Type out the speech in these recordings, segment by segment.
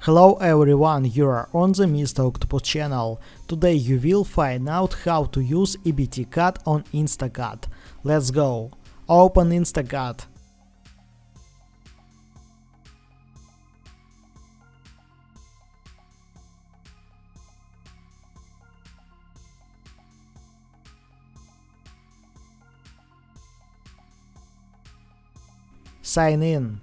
Hello everyone, you are on the Mr. Octopus channel. Today you will find out how to use EBT card on Instacart. Let's go! Open Instacart. Sign in.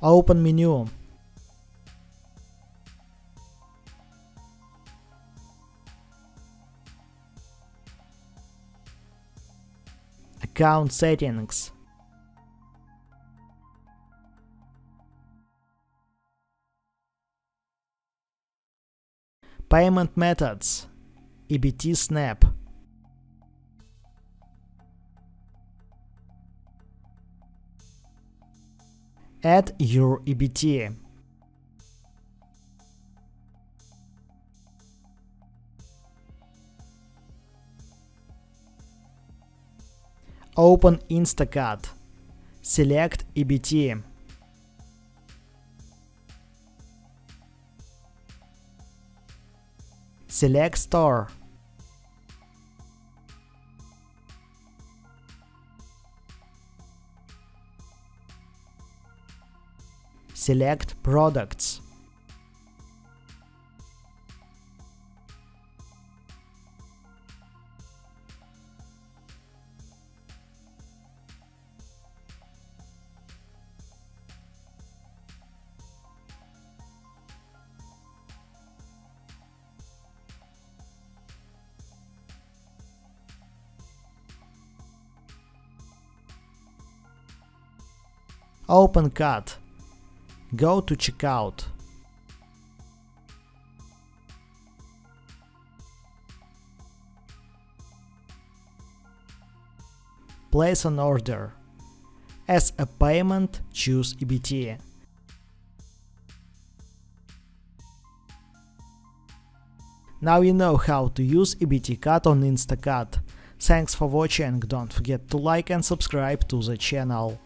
Open menu. Account settings. Payment methods. EBT Snap. Add your EBT. Open Instacart. Select EBT. Select Store. Select Products. Open card. Go to Checkout. Place an order. As a payment, choose EBT. Now you know how to use EBT card on Instacart. Thanks for watching, don't forget to like and subscribe to the channel.